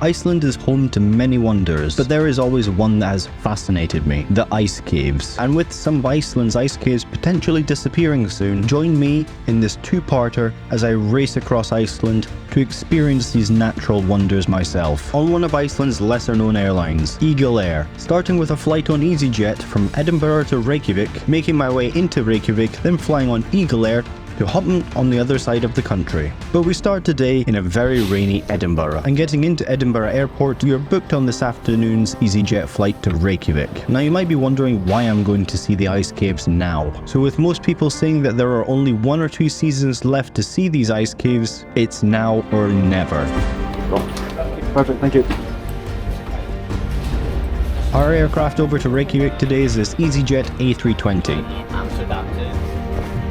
Iceland is home to many wonders, but there is always one that has fascinated me: the ice caves. And with some of Iceland's ice caves potentially disappearing soon, join me in this two-parter as I race across Iceland to experience these natural wonders myself on one of Iceland's lesser-known airlines, Eagle Air, starting with a flight on EasyJet from Edinburgh to Reykjavik, making my way into Reykjavik, then flying on Eagle Air to Höfn on the other side of the country. But we start today in a very rainy Edinburgh, and getting into Edinburgh Airport, we are booked on this afternoon's EasyJet flight to Reykjavik. Now you might be wondering why I'm going to see the ice caves now. So with most people saying that there are only 1 or 2 seasons left to see these ice caves, it's now or never. Perfect, thank you. Our aircraft over to Reykjavik today is this EasyJet A320.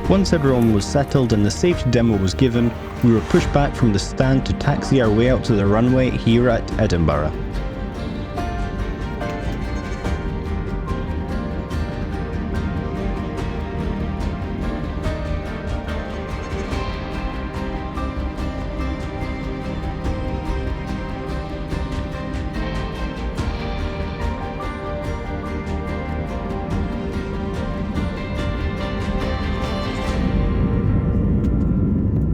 Once everyone was settled and the safety demo was given, we were pushed back from the stand to taxi our way out to the runway here at Edinburgh.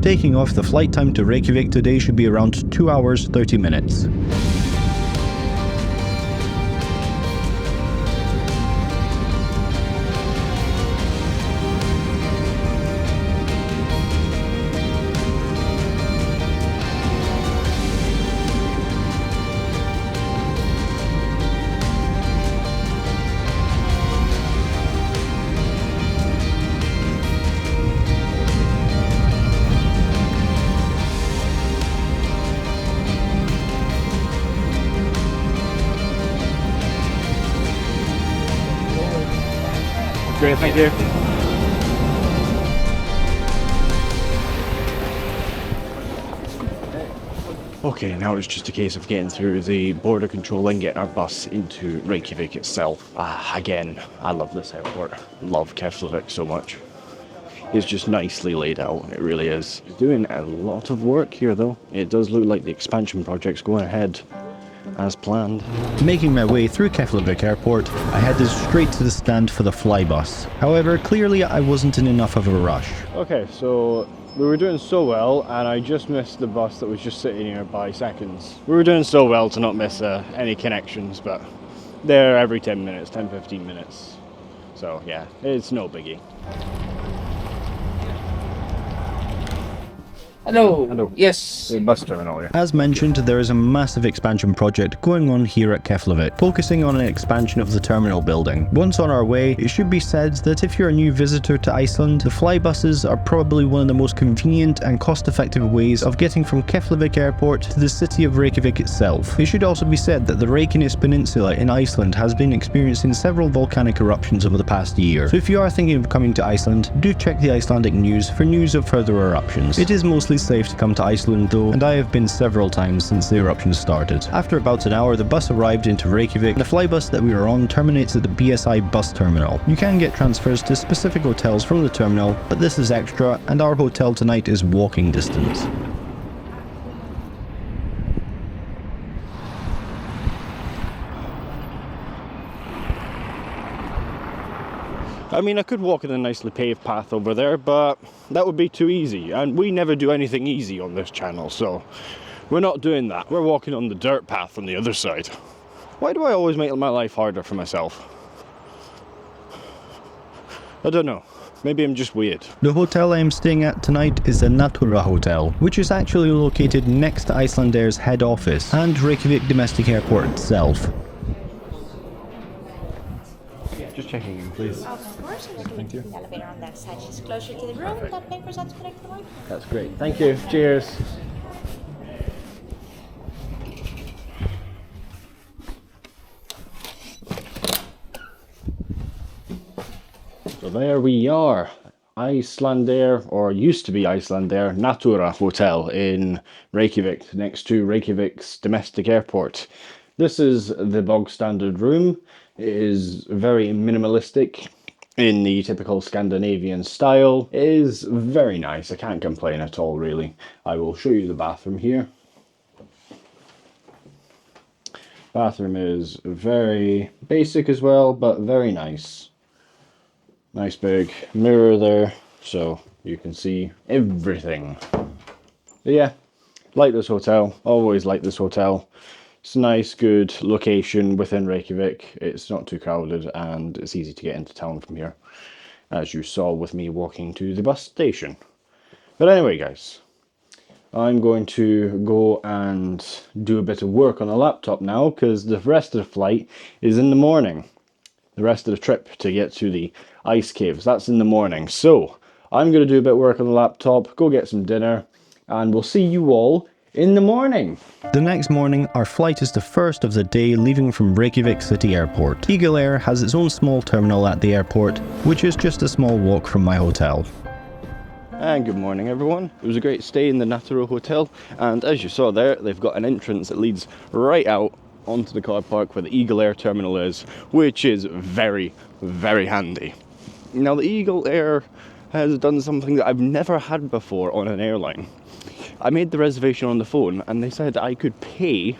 Taking off, the flight time to Reykjavik today should be around 2 hours 30 minutes. Great, thank you. Okay, now it's just a case of getting through the border control and getting our bus into Reykjavik itself. Again, I love this airport. Love Keflavik so much. It's just nicely laid out, it really is. It's doing a lot of work here though. It does look like the expansion project's going ahead as planned. Making my way through Keflavík Airport, I headed straight to the stand for the Flybus. However, clearly I wasn't in enough of a rush. Okay, so we were doing so well and I just missed the bus that was just sitting here by seconds. We were doing so well to not miss any connections, but they're every 10 minutes, 10-15 minutes. So yeah, it's no biggie. Hello. Hello. Yes. The bus terminal here. As mentioned, there is a massive expansion project going on here at Keflavik, focusing on an expansion of the terminal building. Once on our way, it should be said that if you're a new visitor to Iceland, the flybuses are probably one of the most convenient and cost-effective ways of getting from Keflavík Airport to the city of Reykjavik itself. It should also be said that the Reykjanes Peninsula in Iceland has been experiencing several volcanic eruptions over the past year, so if you are thinking of coming to Iceland, do check the Icelandic news for news of further eruptions. It is mostly safe to come to Iceland though, and I have been several times since the eruption started. After about an hour, the bus arrived into Reykjavik. The flybus that we were on terminates at the BSI bus terminal. You can get transfers to specific hotels from the terminal, but this is extra, and our hotel tonight is walking distance. I mean, I could walk in a nicely paved path over there, but that would be too easy, and we never do anything easy on this channel, so we're not doing that. We're walking on the dirt path on the other side. Why do I always make my life harder for myself? I don't know. Maybe I'm just weird. The hotel I am staying at tonight is the Natura Hotel, which is actually located next to Icelandair's head office and Reykjavik Domestic Airport itself. Just checking in, please. Of course, and we'll take the elevator on that side. She's closer to the room. Perfect. That papers on to connect the line. That's great. Thank you. Cheers. So there we are. Icelandair, or used to be Icelandair, Natura Hotel in Reykjavik, next to Reykjavik's Domestic Airport. This is the bog standard room. It is very minimalistic in the typical Scandinavian style. It is very nice. I can't complain at all, really. I will show you the bathroom here. Bathroom is very basic as well, but very nice. Nice big mirror there, so you can see everything. But yeah, like this hotel, always like this hotel. It's a nice, good location within Reykjavik. It's not too crowded and it's easy to get into town from here, as you saw with me walking to the bus station. But anyway, guys, I'm going to go and do a bit of work on the laptop now, because the rest of the flight is in the morning. The rest of the trip to get to the ice caves, that's in the morning. So I'm going to do a bit of work on the laptop, go get some dinner, and we'll see you all in the morning. The next morning, our flight is the first of the day leaving from Reykjavik City Airport. Eagle Air has its own small terminal at the airport, which is just a small walk from my hotel. And good morning, everyone. It was a great stay in the Naturo Hotel, and as you saw there, they've got an entrance that leads right out onto the car park where the Eagle Air terminal is, which is very, very handy. Now, the Eagle Air has done something that I've never had before on an airline. I made the reservation on the phone and they said I could pay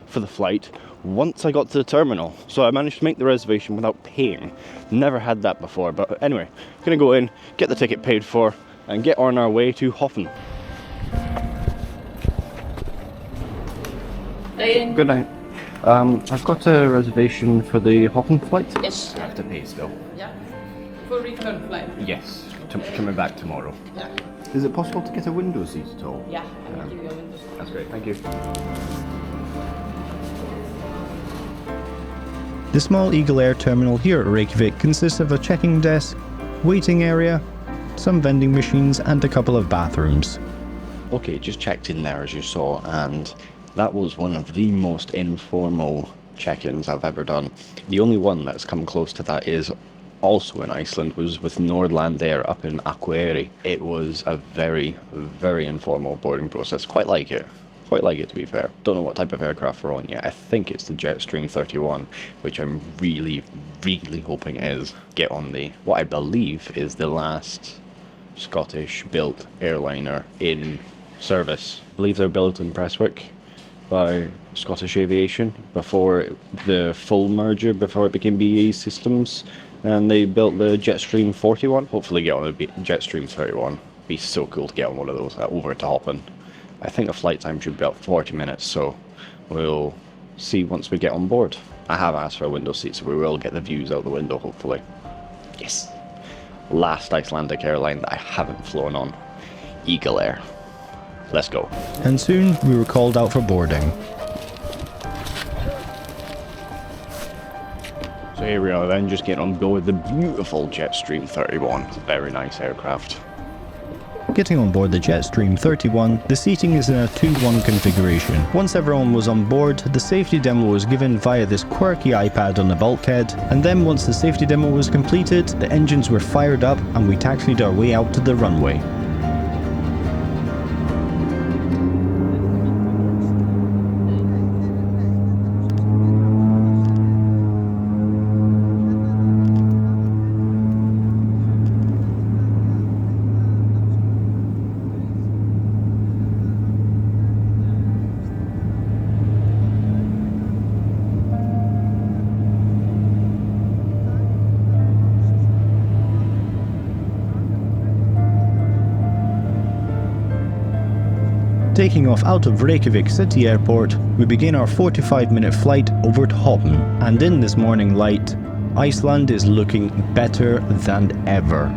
for the flight once I got to the terminal. So I managed to make the reservation without paying. Never had that before, but anyway, gonna go in, get the ticket paid for, and get on our way to Hofn. Good night. I've got a reservation for the Hofn flight. Yes. I have to pay still. Yeah. For return flight. Yes, coming back tomorrow. Yeah. Is it possible to get a window seat at all? Yeah, I will give you a window. That's great, thank you. The small Eagle Air terminal here at Reykjavik consists of a checking desk, waiting area, some vending machines and a couple of bathrooms. Okay, just checked in there as you saw, and that was one of the most informal check-ins I've ever done. The only one that's come close to that is also in Iceland, was with Nordland Air up in Akureyri. It was a very, very informal boarding process. Quite like it. Quite like it, to be fair. Don't know what type of aircraft we're on yet. I think it's the Jetstream 31, which I'm really, really hoping is get on the, what I believe is the last Scottish-built airliner in service. I believe they're built in Prestwick by Scottish Aviation before the full merger, before it became BAE Systems. And they built the Jetstream 41. Hopefully get on a Jetstream 31. Be so cool to get on one of those over to Hofn. I think the flight time should be about 40 minutes, so we'll see once we get on board. I have asked for a window seat, so we will get the views out the window, hopefully. Yes! Last Icelandic airline that I haven't flown on. Eagle Air. Let's go. And soon we were called out for boarding. So here we are then, just getting on board the beautiful Jetstream 31. It's a very nice aircraft. Getting on board the Jetstream 31, the seating is in a 2-1 configuration. Once everyone was on board, the safety demo was given via this quirky iPad on the bulkhead, and then once the safety demo was completed, the engines were fired up and we taxied our way out to the runway. Taking off out of Reykjavik City Airport, we begin our 45-minute flight over to Hofn, and in this morning light, Iceland is looking better than ever.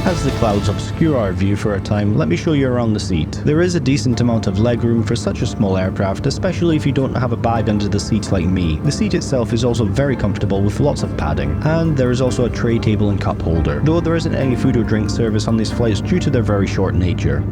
As the clouds obscure our view for a time, let me show you around the seat. There is a decent amount of legroom for such a small aircraft, especially if you don't have a bag under the seat like me. The seat itself is also very comfortable with lots of padding, and there is also a tray table and cup holder, though there isn't any food or drink service on these flights due to their very short nature.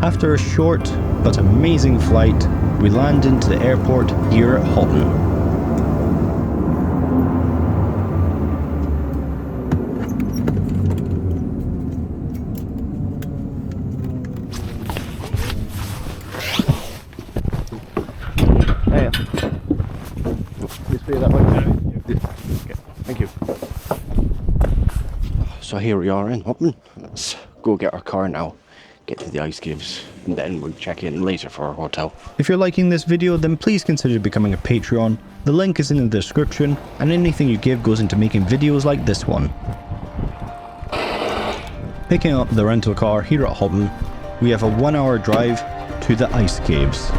After a short but amazing flight, we land into the airport here at Hofn. Hey, please pay that way. Okay, thank you. So here we are in Hofn. Let's go get our car now, get to the ice caves, and then we'll check in later for our hotel. If you're liking this video, then please consider becoming a Patreon. The link is in the description, and anything you give goes into making videos like this one. Picking up the rental car here at Hofn, we have a 1 hour drive to the ice caves.